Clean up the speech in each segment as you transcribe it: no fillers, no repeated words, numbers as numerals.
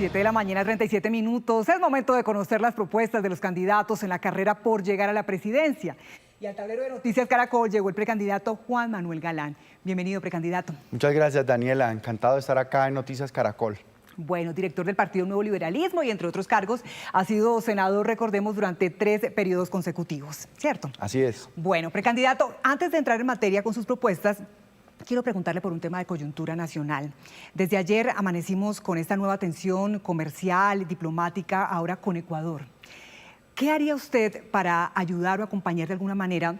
7 de la mañana, 37 minutos. Es momento de conocer las propuestas de los candidatos en la carrera por llegar a la presidencia. Y al tablero de Noticias Caracol llegó el precandidato Juan Manuel Galán. Bienvenido, precandidato. Muchas gracias, Daniela. Encantado de estar acá en Noticias Caracol. Bueno, director del Partido Nuevo Liberalismo y entre otros cargos, ha sido senador, recordemos, durante 3 periodos consecutivos, ¿cierto? Así es. Bueno, precandidato, antes de entrar en materia con sus propuestas, quiero preguntarle por un tema de coyuntura nacional. Desde ayer amanecimos con esta nueva tensión comercial, diplomática, ahora con Ecuador. ¿Qué haría usted para ayudar o acompañar de alguna manera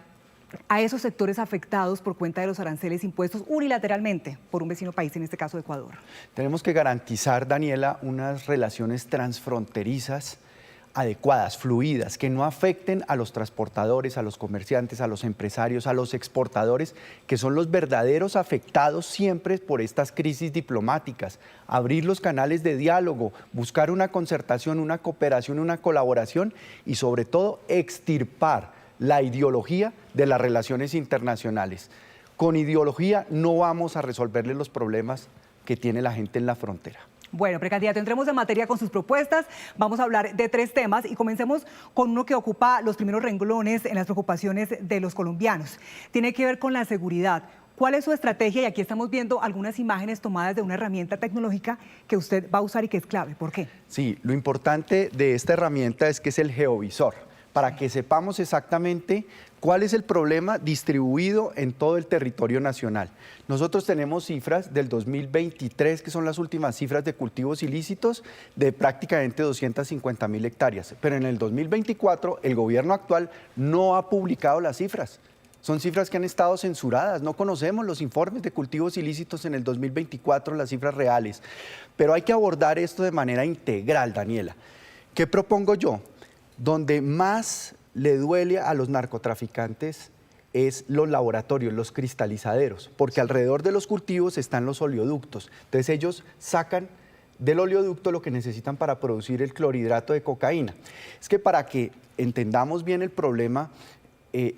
a esos sectores afectados por cuenta de los aranceles impuestos unilateralmente por un vecino país, en este caso Ecuador? Tenemos que garantizar, Daniela, unas relaciones transfronterizas adecuadas, fluidas, que no afecten a los transportadores, a los comerciantes, a los empresarios, a los exportadores, que son los verdaderos afectados siempre por estas crisis diplomáticas. Abrir los canales de diálogo, buscar una concertación, una cooperación, una colaboración y sobre todo extirpar la ideología de las relaciones internacionales. Con ideología no vamos a resolverle los problemas que tiene la gente en la frontera. Bueno, precandidato, entremos en materia con sus propuestas. Vamos a hablar de 3 temas y comencemos con uno que ocupa los primeros renglones en las preocupaciones de los colombianos. Tiene que ver con la seguridad. ¿Cuál es su estrategia? Y aquí estamos viendo algunas imágenes tomadas de una herramienta tecnológica que usted va a usar y que es clave. ¿Por qué? Sí, lo importante de esta herramienta es que es el geovisor, para que sepamos exactamente cuál es el problema distribuido en todo el territorio nacional. Nosotros tenemos cifras del 2023, que son las últimas cifras de cultivos ilícitos, de prácticamente 250.000 hectáreas. Pero en el 2024, el gobierno actual no ha publicado las cifras. Son cifras que han estado censuradas, no conocemos los informes de cultivos ilícitos en el 2024, las cifras reales. Pero hay que abordar esto de manera integral, Daniela. ¿Qué propongo yo? Donde más le duele a los narcotraficantes es los laboratorios, los cristalizaderos, porque alrededor de los cultivos están los oleoductos. Entonces ellos sacan del oleoducto lo que necesitan para producir el clorhidrato de cocaína. Es que para que entendamos bien el problema,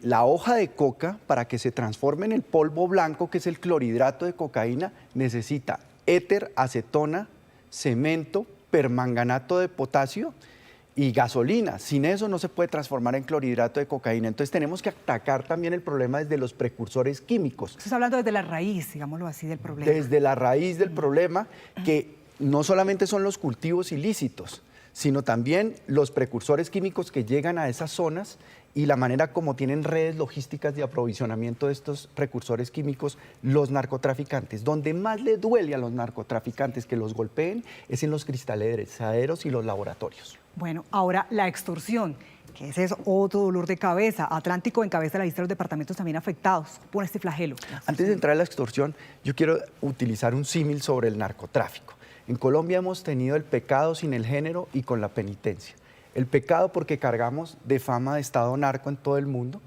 la hoja de coca, para que se transforme en el polvo blanco, que es el clorhidrato de cocaína, necesita éter, acetona, cemento, permanganato de potasio y gasolina. Sin eso no se puede transformar en clorhidrato de cocaína. Entonces tenemos que atacar también el problema desde los precursores químicos. Estás hablando desde la raíz, digámoslo así, del problema. Desde la raíz del problema, que no solamente son los cultivos ilícitos, sino también los precursores químicos que llegan a esas zonas y la manera como tienen redes logísticas de aprovisionamiento de estos precursores químicos los narcotraficantes. Donde más le duele a los narcotraficantes que los golpeen es en los cristalizaderos y los laboratorios. Bueno, ahora la extorsión, que ese es otro dolor de cabeza. Atlántico encabeza la lista de los departamentos también afectados por este flagelo. Antes de entrar a la extorsión, yo quiero utilizar un símil sobre el narcotráfico. En Colombia hemos tenido el pecado sin el género y con la penitencia. El pecado porque cargamos de fama de Estado narco en todo el mundo,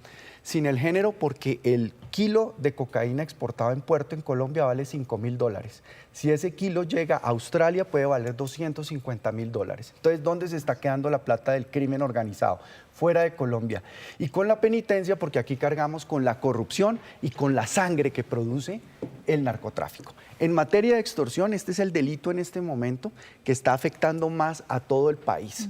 sin el género porque el kilo de cocaína exportado en puerto en Colombia vale $5.000. Si ese kilo llega a Australia puede valer $250.000. Entonces, ¿dónde se está quedando la plata del crimen organizado? Fuera de Colombia. Y con la penitencia porque aquí cargamos con la corrupción y con la sangre que produce el narcotráfico. En materia de extorsión, este es el delito en este momento que está afectando más a todo el país.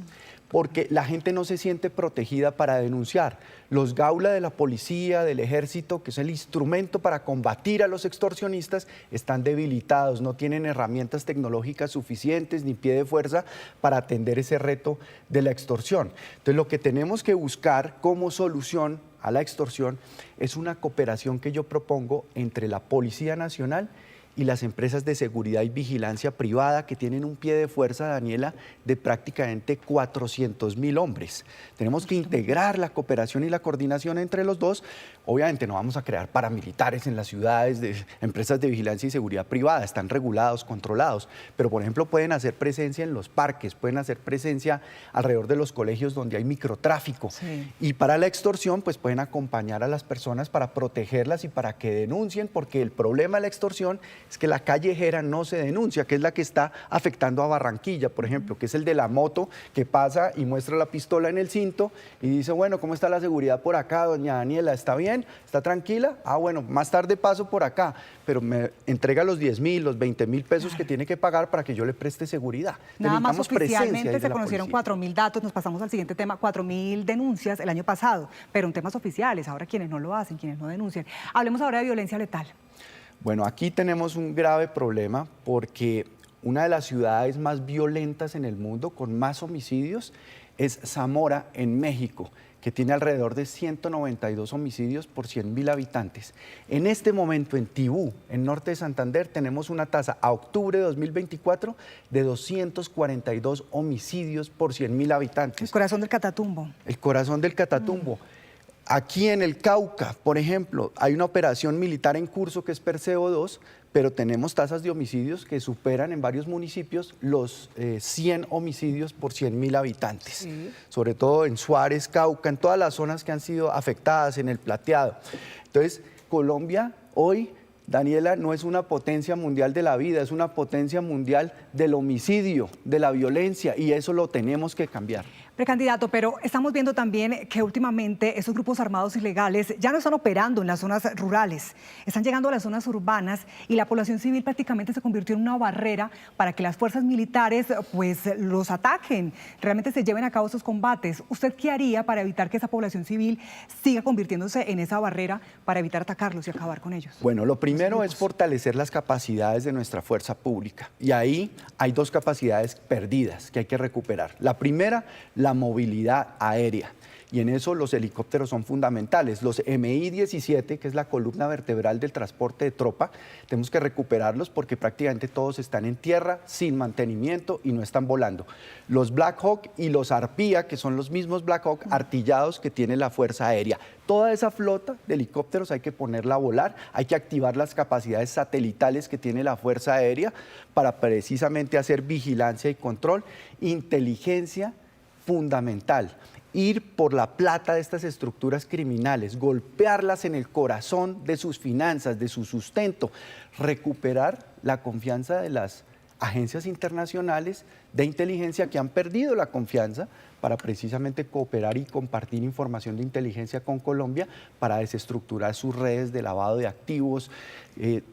Porque la gente no se siente protegida para denunciar. Los gaula de la policía, del ejército, que es el instrumento para combatir a los extorsionistas, están debilitados, no tienen herramientas tecnológicas suficientes ni pie de fuerza para atender ese reto de la extorsión. Entonces, lo que tenemos que buscar como solución a la extorsión es una cooperación que yo propongo entre la Policía Nacional y las empresas de seguridad y vigilancia privada que tienen un pie de fuerza, Daniela, de prácticamente 400.000 hombres. Tenemos que integrar la cooperación y la coordinación entre los dos. Obviamente no vamos a crear paramilitares en las ciudades, de empresas de vigilancia y seguridad privada, están regulados, controlados, pero por ejemplo pueden hacer presencia en los parques, pueden hacer presencia alrededor de los colegios donde hay microtráfico. Sí. Y para la extorsión pues pueden acompañar a las personas para protegerlas y para que denuncien, porque el problema de la extorsión es que la callejera no se denuncia, que es la que está afectando a Barranquilla, por ejemplo, que es el de la moto que pasa y muestra la pistola en el cinto y dice, bueno, ¿cómo está la seguridad por acá, doña Daniela? ¿Está bien? ¿Está tranquila? Ah, bueno, más tarde paso por acá, pero me entrega los 10.000, los 20.000 pesos que tiene que pagar para que yo le preste seguridad. Nada más Necesitamos presencia ahí oficialmente de se la conocieron policía. 4.000 datos, nos pasamos al siguiente tema, 4.000 denuncias el año pasado, pero en temas oficiales, ahora quienes no lo hacen, quienes no denuncian. Hablemos ahora de violencia letal. Bueno, aquí tenemos un grave problema porque una de las ciudades más violentas en el mundo, con más homicidios, es Zamora, en México, que tiene alrededor de 192 homicidios por 100.000 habitantes. En este momento, en Tibú, en norte de Santander, tenemos una tasa a octubre de 2024 de 242 homicidios por 100.000 habitantes. El corazón del Catatumbo. El corazón del Catatumbo. Aquí en el Cauca, por ejemplo, hay una operación militar en curso que es Perseo 2, pero tenemos tasas de homicidios que superan en varios municipios los 100 homicidios por 100.000 habitantes. Sí. Sobre todo en Suárez, Cauca, en todas las zonas que han sido afectadas, en el Plateado. Entonces, Colombia hoy, Daniela, no es una potencia mundial de la vida, es una potencia mundial del homicidio, de la violencia, y eso lo tenemos que cambiar. Precandidato, pero estamos viendo también que últimamente esos grupos armados ilegales ya no están operando en las zonas rurales, están llegando a las zonas urbanas y la población civil prácticamente se convirtió en una barrera para que las fuerzas militares pues los ataquen, realmente se lleven a cabo esos combates. ¿Usted qué haría para evitar que esa población civil siga convirtiéndose en esa barrera para evitar atacarlos y acabar con ellos? Bueno, lo primero es fortalecer las capacidades de nuestra fuerza pública y ahí hay dos capacidades perdidas que hay que recuperar. La primera, la movilidad aérea. Y en eso los helicópteros son fundamentales. Los Mi-17, que es la columna vertebral del transporte de tropa, tenemos que recuperarlos porque prácticamente todos están en tierra, sin mantenimiento y no están volando. Los Black Hawk y los Arpía, que son los mismos Black Hawk artillados que tiene la Fuerza Aérea. Toda esa flota de helicópteros hay que ponerla a volar, hay que activar las capacidades satelitales que tiene la Fuerza Aérea para precisamente hacer vigilancia y control, inteligencia fundamental, ir por la plata de estas estructuras criminales, golpearlas en el corazón de sus finanzas, de su sustento, recuperar la confianza de las agencias internacionales de inteligencia que han perdido la confianza para precisamente cooperar y compartir información de inteligencia con Colombia para desestructurar sus redes de lavado de activos,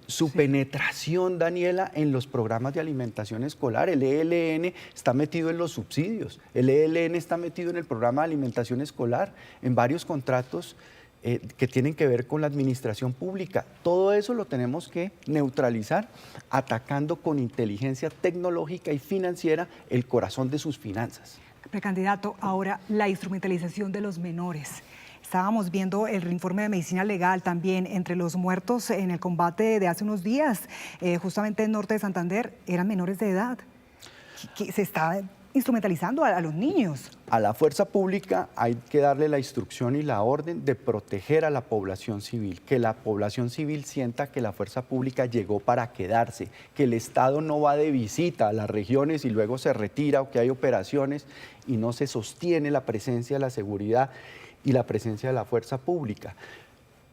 su penetración, Daniela, en los programas de alimentación escolar. El ELN está metido en los subsidios, el ELN está metido en el programa de alimentación escolar, en varios contratos que tienen que ver con la administración pública. Todo eso lo tenemos que neutralizar atacando con inteligencia tecnológica y financiera el corazón de sus finanzas. Precandidato, ahora la instrumentalización de los menores. Estábamos viendo el informe de medicina legal también entre los muertos en el combate de hace unos días, justamente en norte de Santander, eran menores de edad. Que se está instrumentalizando a los niños. A la fuerza pública hay que darle la instrucción y la orden de proteger a la población civil, que la población civil sienta que la fuerza pública llegó para quedarse, que el Estado no va de visita a las regiones y luego se retira o que hay operaciones y no se sostiene la presencia de la seguridad y la presencia de la fuerza pública.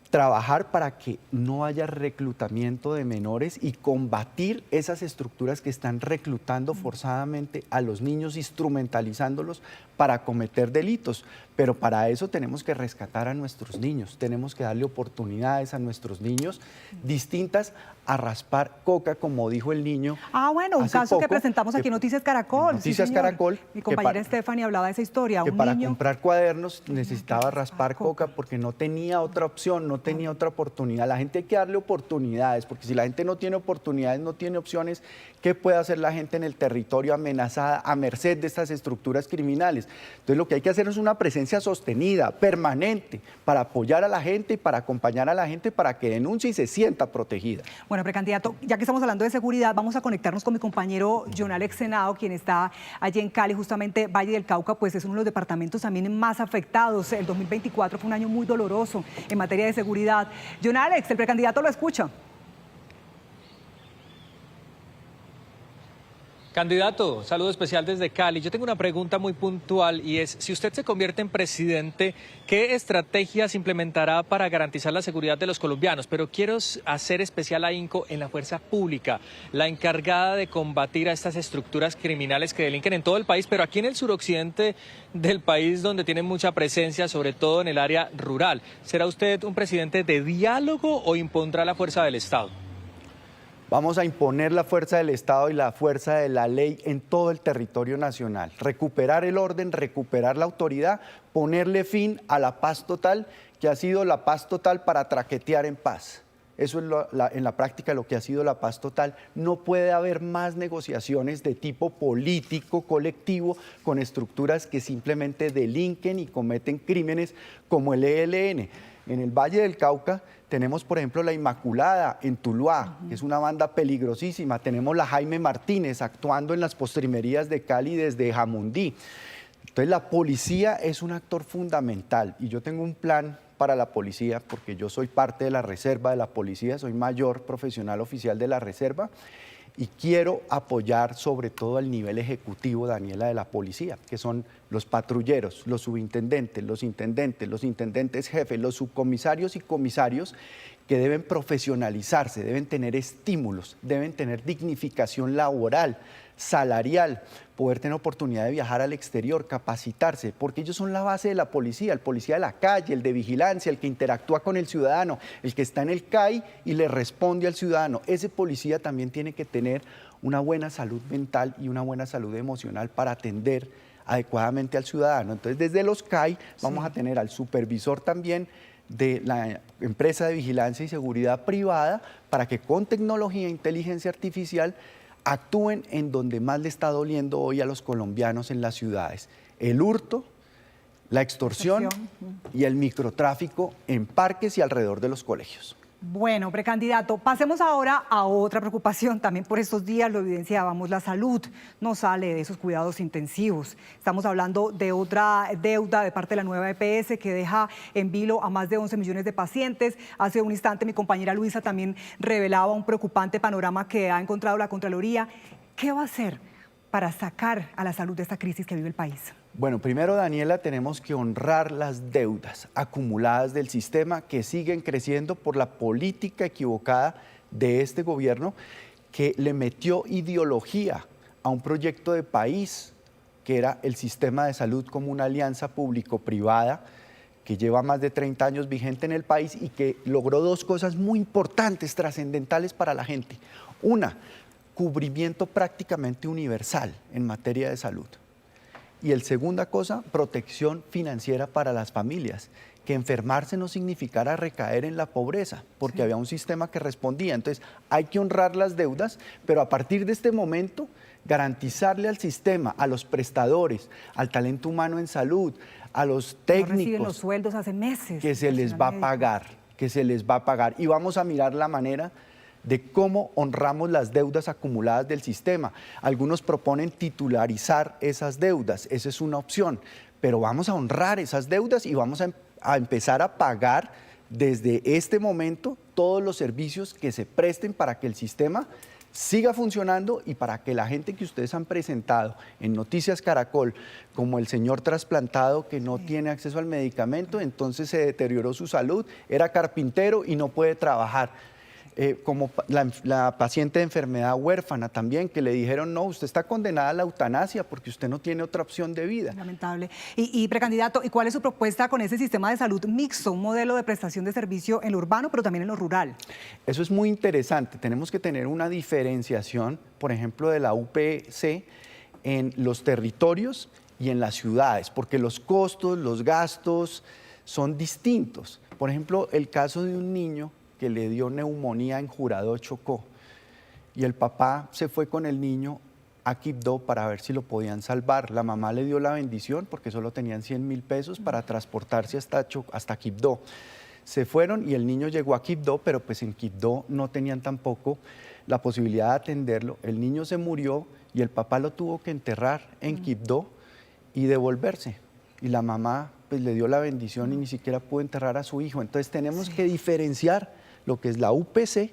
Trabajar para que no haya reclutamiento de menores y combatir esas estructuras que están reclutando forzadamente a los niños, instrumentalizándolos para cometer delitos. Pero para eso tenemos que rescatar a nuestros niños, tenemos que darle oportunidades a nuestros niños distintas a raspar coca, como dijo el niño. Ah, bueno, un caso que presentamos aquí en Noticias Caracol. Noticias sí, Caracol. Mi compañera Stephanie hablaba de esa historia. Que un para niño comprar cuadernos necesitaba raspar coca porque no tenía otra opción, no tenía otra oportunidad. La gente hay que darle oportunidades, porque si la gente no tiene oportunidades, no tiene opciones, ¿qué puede hacer la gente en el territorio amenazada, a merced de estas estructuras criminales? Entonces lo que hay que hacer es una presencia sostenida, permanente, para apoyar a la gente y para acompañar a la gente para que denuncie y se sienta protegida. Bueno, precandidato, ya que estamos hablando de seguridad, vamos a conectarnos con mi compañero John Alex Senado, quien está allí en Cali, justamente Valle del Cauca, pues es uno de los departamentos también más afectados. El 2024 fue un año muy doloroso en materia de seguridad. John Alex, el precandidato lo escucha. Candidato, saludo especial desde Cali. Yo tengo una pregunta muy puntual y es, si usted se convierte en presidente, ¿qué estrategias implementará para garantizar la seguridad de los colombianos? Pero quiero hacer especial ahínco en la fuerza pública, la encargada de combatir a estas estructuras criminales que delinquen en todo el país, pero aquí en el suroccidente del país, donde tienen mucha presencia, sobre todo en el área rural. ¿Será usted un presidente de diálogo o impondrá la fuerza del Estado? Vamos a imponer la fuerza del Estado y la fuerza de la ley en todo el territorio nacional. Recuperar el orden, recuperar la autoridad, ponerle fin a la paz total, que ha sido la paz total para traquetear en paz. Eso es en la práctica lo que ha sido la paz total. No puede haber más negociaciones de tipo político, colectivo, con estructuras que simplemente delinquen y cometen crímenes como el ELN. En el Valle del Cauca tenemos, por ejemplo, la Inmaculada en Tuluá, que es una banda peligrosísima. Tenemos la Jaime Martínez actuando en las postrimerías de Cali desde Jamundí. Entonces, la policía es un actor fundamental y yo tengo un plan para la policía porque yo soy parte de la reserva de la policía, soy mayor profesional oficial de la reserva y quiero apoyar sobre todo al nivel ejecutivo, Daniela, de la policía, que son los patrulleros, los subintendentes, los intendentes jefes, los subcomisarios y comisarios que deben profesionalizarse, deben tener estímulos, deben tener dignificación laboral, salarial, poder tener oportunidad de viajar al exterior, capacitarse, porque ellos son la base de la policía, el policía de la calle, el de vigilancia, el que interactúa con el ciudadano, el que está en el CAI y le responde al ciudadano. Ese policía también tiene que tener una buena salud mental y una buena salud emocional para atender adecuadamente al ciudadano. Entonces, desde los CAI vamos a tener al supervisor también de la empresa de vigilancia y seguridad privada para que con tecnología e inteligencia artificial actúen en donde más le está doliendo hoy a los colombianos en las ciudades. El hurto, la extorsión y el microtráfico en parques y alrededor de los colegios. Bueno, precandidato, pasemos ahora a otra preocupación. También por estos días lo evidenciábamos, la salud no sale de esos cuidados intensivos. Estamos hablando de otra deuda de parte de la nueva EPS que deja en vilo a más de 11 millones de pacientes. Hace un instante mi compañera Luisa también revelaba un preocupante panorama que ha encontrado la Contraloría. ¿Qué va a hacer para sacar a la salud de esta crisis que vive el país? Bueno, primero, Daniela, tenemos que honrar las deudas acumuladas del sistema que siguen creciendo por la política equivocada de este gobierno que le metió ideología a un proyecto de país que era el sistema de salud como una alianza público-privada que lleva más de 30 años vigente en el país y que logró dos cosas muy importantes, trascendentales para la gente. Una, cubrimiento prácticamente universal en materia de salud. Y el segunda cosa, protección financiera para las familias, que enfermarse no significara recaer en la pobreza, porque había un sistema que respondía. Entonces, hay que honrar las deudas, pero a partir de este momento, garantizarle al sistema, a los prestadores, al talento humano en salud, a los técnicos, no reciben los sueldos hace meses, que se les va a pagar, que se les va a pagar. Y vamos a mirar la manera de cómo honramos las deudas acumuladas del sistema. Algunos proponen titularizar esas deudas, esa es una opción, pero vamos a honrar esas deudas y vamos a empezar a pagar desde este momento todos los servicios que se presten para que el sistema siga funcionando y para que la gente que ustedes han presentado en Noticias Caracol, como el señor trasplantado que no tiene acceso al medicamento, entonces se deterioró su salud, era carpintero y no puede trabajar. Como la paciente de enfermedad huérfana también, que le dijeron, no, usted está condenada a la eutanasia porque usted no tiene otra opción de vida. Lamentable. Y precandidato, ¿y cuál es su propuesta con ese sistema de salud mixto, un modelo de prestación de servicio en lo urbano, pero también en lo rural? Eso es muy interesante. Tenemos que tener una diferenciación, por ejemplo, de la UPC en los territorios y en las ciudades, porque los costos, los gastos son distintos. Por ejemplo, el caso de un niño que le dio neumonía en Jurado, Chocó, y el papá se fue con el niño a Quibdó para ver si lo podían salvar. La mamá le dio la bendición porque solo tenían 100.000 pesos para transportarse hasta Quibdó. Se fueron y el niño llegó a Quibdó, pero pues en Quibdó no tenían tampoco la posibilidad de atenderlo. El niño se murió y el papá lo tuvo que enterrar en Quibdó y devolverse. Y la mamá pues le dio la bendición y ni siquiera pudo enterrar a su hijo. Entonces tenemos que diferenciar lo que es la UPC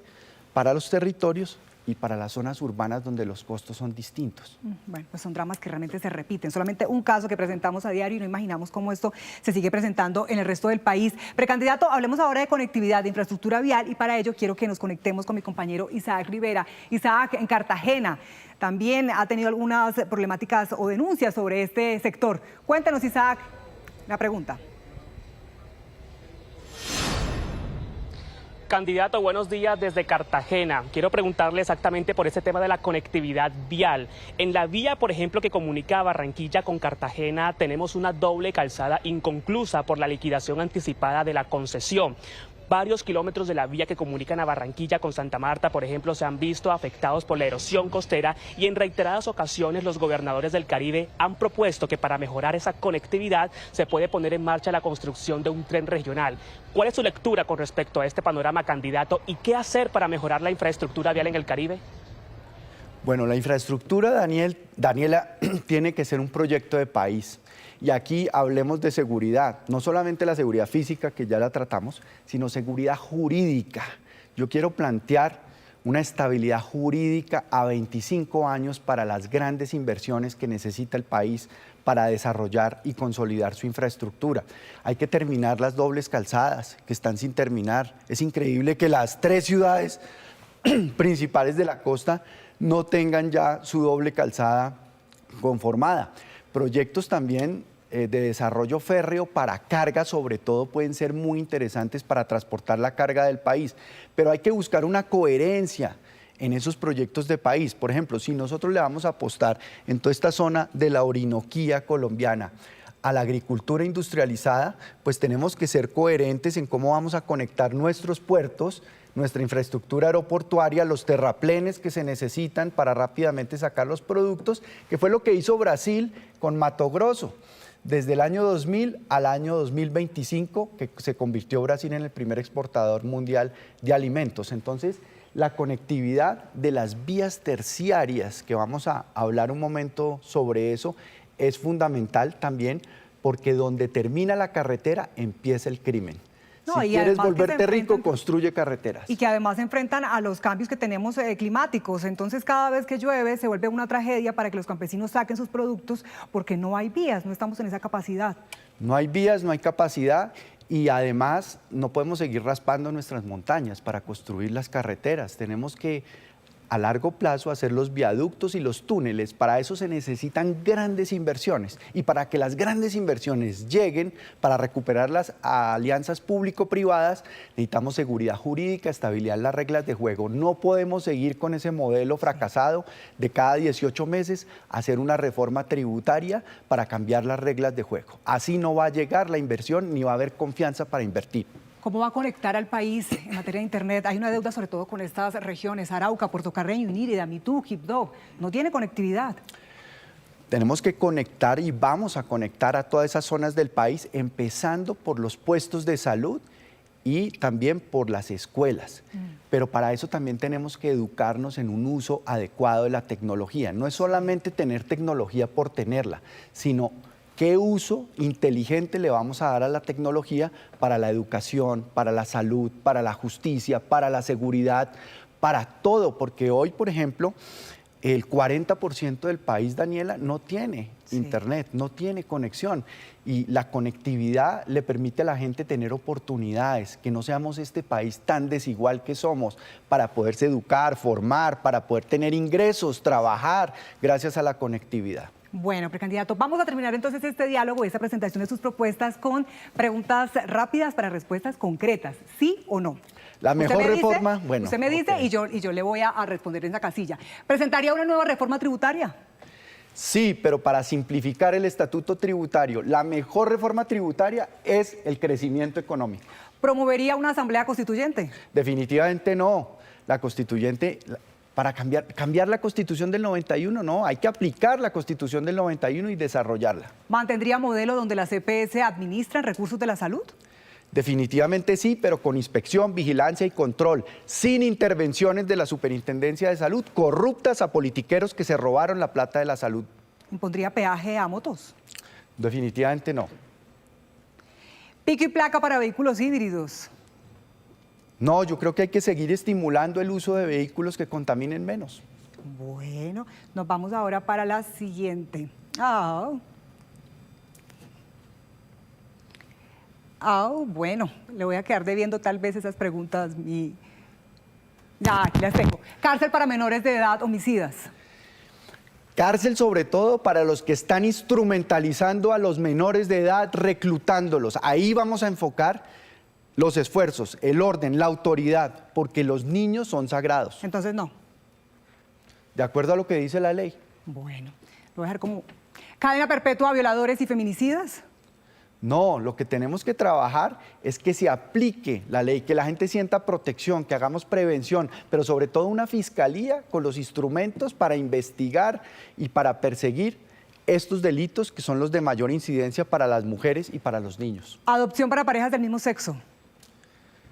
para los territorios y para las zonas urbanas donde los costos son distintos. Bueno, pues son dramas que realmente se repiten. Solamente un caso que presentamos a diario y no imaginamos cómo esto se sigue presentando en el resto del país. Precandidato, hablemos ahora de conectividad, de infraestructura vial, y para ello quiero que nos conectemos con mi compañero Isaac Rivera. Isaac, en Cartagena también ha tenido algunas problemáticas o denuncias sobre este sector. Cuéntanos, Isaac, la pregunta. Candidato, buenos días desde Cartagena. Quiero preguntarle exactamente por ese tema de la conectividad vial. En la vía, por ejemplo, que comunica Barranquilla con Cartagena, tenemos una doble calzada inconclusa por la liquidación anticipada de la concesión. Varios kilómetros de la vía que comunican a Barranquilla con Santa Marta, por ejemplo, se han visto afectados por la erosión costera y en reiteradas ocasiones los gobernadores del Caribe han propuesto que para mejorar esa conectividad se puede poner en marcha la construcción de un tren regional. ¿Cuál es su lectura con respecto a este panorama, candidato, y qué hacer para mejorar la infraestructura vial en el Caribe? Bueno, la infraestructura, Daniela, tiene que ser un proyecto de país. Y aquí hablemos de seguridad, no solamente la seguridad física, que ya la tratamos, sino seguridad jurídica. Yo quiero plantear una estabilidad jurídica a 25 años para las grandes inversiones que necesita el país para desarrollar y consolidar su infraestructura. Hay que terminar las dobles calzadas que están sin terminar. Es increíble que las 3 ciudades principales de la costa no tengan ya su doble calzada conformada. Proyectos también de desarrollo férreo para carga, sobre todo, pueden ser muy interesantes para transportar la carga del país, pero hay que buscar una coherencia en esos proyectos de país. Por ejemplo, si nosotros le vamos a apostar en toda esta zona de la Orinoquía colombiana a la agricultura industrializada, pues tenemos que ser coherentes en cómo vamos a conectar nuestros puertos, nuestra infraestructura aeroportuaria, los terraplenes que se necesitan para rápidamente sacar los productos, que fue lo que hizo Brasil con Mato Grosso. Desde el año 2000 al año 2025, que se convirtió Brasil en el primer exportador mundial de alimentos. Entonces, la conectividad de las vías terciarias, que vamos a hablar un momento sobre eso, es fundamental también porque donde termina la carretera empieza el crimen. No, si quieres volverte rico, construye carreteras. Y que además se enfrentan a los cambios que tenemos climáticos. Entonces, cada vez que llueve se vuelve una tragedia para que los campesinos saquen sus productos porque no hay vías, no estamos en esa capacidad. No hay vías, no hay capacidad y además no podemos seguir raspando nuestras montañas para construir las carreteras. Tenemos que a largo plazo hacer los viaductos y los túneles. Para eso se necesitan grandes inversiones y para que las grandes inversiones lleguen, para recuperar las alianzas público-privadas, necesitamos seguridad jurídica, estabilidad en las reglas de juego. No podemos seguir con ese modelo fracasado de cada 18 meses hacer una reforma tributaria para cambiar las reglas de juego. Así no va a llegar la inversión ni va a haber confianza para invertir. ¿Cómo va a conectar al país en materia de Internet? Hay una deuda sobre todo con estas regiones, Arauca, Puerto Carreño, Inírida, Mitú, Quibdó. No tiene conectividad. Tenemos que conectar y vamos a conectar a todas esas zonas del país, empezando por los puestos de salud y también por las escuelas. Pero para eso también tenemos que educarnos en un uso adecuado de la tecnología. No es solamente tener tecnología por tenerla, sino qué uso inteligente le vamos a dar a la tecnología para la educación, para la salud, para la justicia, para la seguridad, para todo. Porque hoy, por ejemplo, el 40% del país, Daniela, no tiene internet, no tiene conexión. Y la conectividad le permite a la gente tener oportunidades, que no seamos este país tan desigual que somos, para poderse educar, formar, para poder tener ingresos, trabajar, gracias a la conectividad. Bueno, precandidato, vamos a terminar entonces este diálogo, esta presentación de sus propuestas con preguntas rápidas para respuestas concretas, ¿sí o no? La mejor reforma, bueno. Usted me dice y yo le voy a responder en esa casilla. ¿Presentaría una nueva reforma tributaria? Sí, pero para simplificar el estatuto tributario, la mejor reforma tributaria es el crecimiento económico. ¿Promovería una asamblea constituyente? Definitivamente no. La constituyente, para cambiar la Constitución del 91, no, hay que aplicar la Constitución del 91 y desarrollarla. ¿Mantendría modelo donde las EPS administran recursos de la salud? Definitivamente sí, pero con inspección, vigilancia y control, sin intervenciones de la Superintendencia de Salud, corruptas a politiqueros que se robaron la plata de la salud. ¿Impondría peaje a motos? Definitivamente no. ¿Pico y placa para vehículos híbridos? No, yo creo que hay que seguir estimulando el uso de vehículos que contaminen menos. Bueno, nos vamos ahora para la siguiente. Bueno, le voy a quedar debiendo tal vez esas preguntas. Ya, aquí las tengo. Cárcel para menores de edad homicidas. Cárcel sobre todo para los que están instrumentalizando a los menores de edad, reclutándolos. Ahí vamos a enfocar los esfuerzos, el orden, la autoridad, porque los niños son sagrados. Entonces no. De acuerdo a lo que dice la ley. Bueno, lo voy a dejar como cadena perpetua a violadores y feminicidas. No, lo que tenemos que trabajar es que se aplique la ley, que la gente sienta protección, que hagamos prevención, pero sobre todo una fiscalía con los instrumentos para investigar y para perseguir estos delitos que son los de mayor incidencia para las mujeres y para los niños. Adopción para parejas del mismo sexo.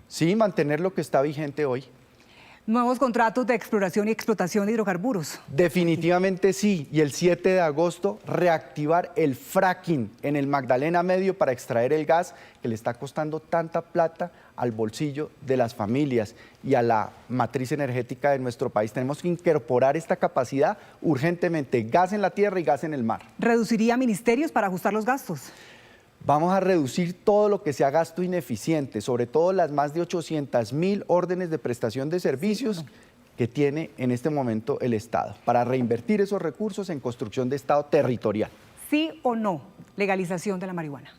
Sí, mantener lo que está vigente hoy. Nuevos contratos de exploración y explotación de hidrocarburos. Definitivamente sí, y el 7 de agosto reactivar el fracking en el Magdalena Medio para extraer el gas que le está costando tanta plata al bolsillo de las familias y a la matriz energética de nuestro país. Tenemos que incorporar esta capacidad urgentemente, gas en la tierra y gas en el mar. Reduciría ministerios para ajustar los gastos. Vamos a reducir todo lo que sea gasto ineficiente, sobre todo las más de 800.000 órdenes de prestación de servicios que tiene en este momento el Estado, para reinvertir esos recursos en construcción de Estado territorial. ¿Sí o no? Legalización de la marihuana.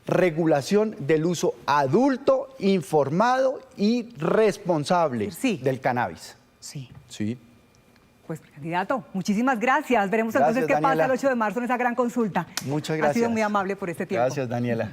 Regulación del uso adulto, informado y responsable del cannabis. Sí. Sí. Pues, candidato, muchísimas gracias. Veremos entonces qué pasa el 8 de marzo en esa gran consulta. Muchas gracias. Ha sido muy amable por este tiempo. Gracias, Daniela.